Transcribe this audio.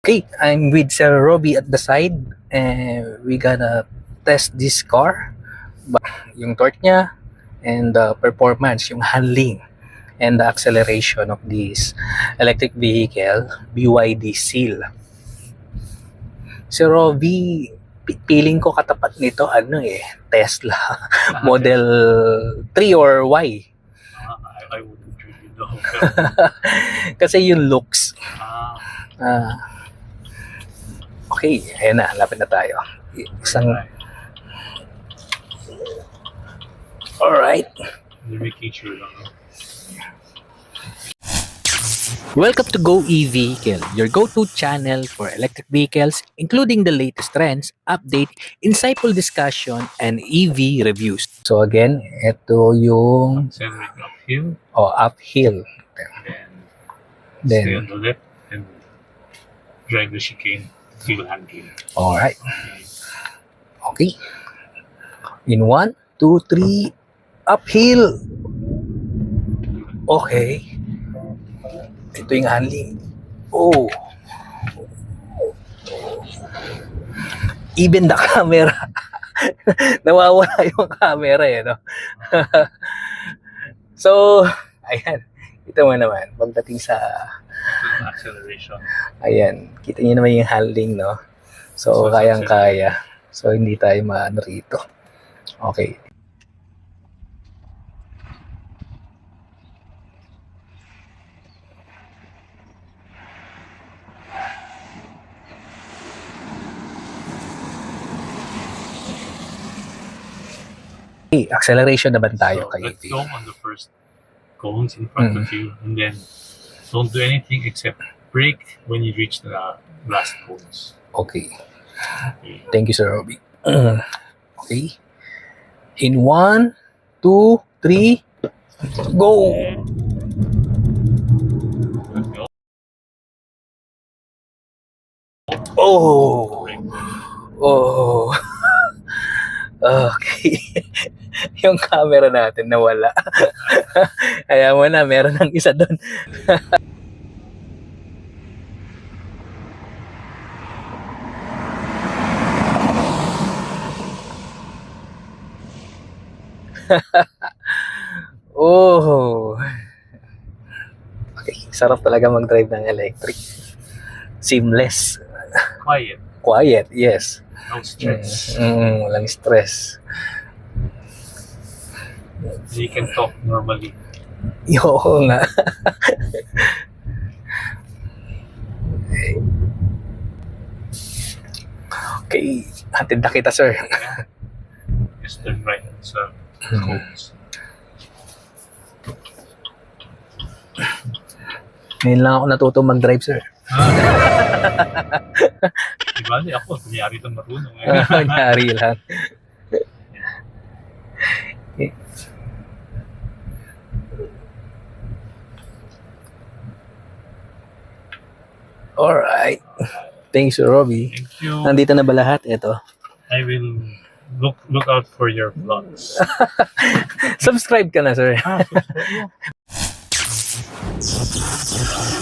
Okay, I'm with Sir Robbie at the side and we gonna test this car. Yung torque niya and the performance, yung handling and the acceleration of this electric vehicle, BYD Seal. Sir Robbie, feeling ko katapat nito Tesla Model 3 or Y. I wouldn't really know. Kasi yung looks. Okay, ayan na, lapit na tayo. Alright. Welcome to Go E-Vehicle, your go-to channel for electric vehicles, including the latest trends, update, insightful discussion, and EV reviews. So again, ito yung Accelerating uphill. Uphill. Then stay on the left and drive the chicane. Feel handling. Alright. Okay. In 1, 2, 3, uphill. Okay. Ito yung handling. Oh. Even the camera. Nawawala yung camera no? So, ayan. Ito mo naman, pagdating sa acceleration. Ayan, kita niyo naman yung handling, no? So kayang-kaya. So, hindi tayo maano rito. Okay. Okay, acceleration naman tayo So, kay let's go on the first cones in front of you, and then don't do anything except brake when you reach the last cones. Okay. Thank you, Sir Robbie. Okay. In 1, 2, 3, go! Oh! Oh! Okay. Yung camera natin nawala. Kaya mo na, meron ng isa doon. Oh. Okay, sarap talaga mag-drive ng electric. Seamless. Quiet, yes. No stress. Walang stress. You can talk normally. Oo nga. Okay, hatid na kita, sir. Just turn right sa cones. Ngayon lang ako natuto mag-drive, sir. Diba? Ako, kunyari itong marunong. Kunyari lang. Alright. Thanks, Sir Robbie. Thank you. Nandito na ba lahat? Ito. I will look out for your vlogs. Subscribe ka na, sir. Subscribe.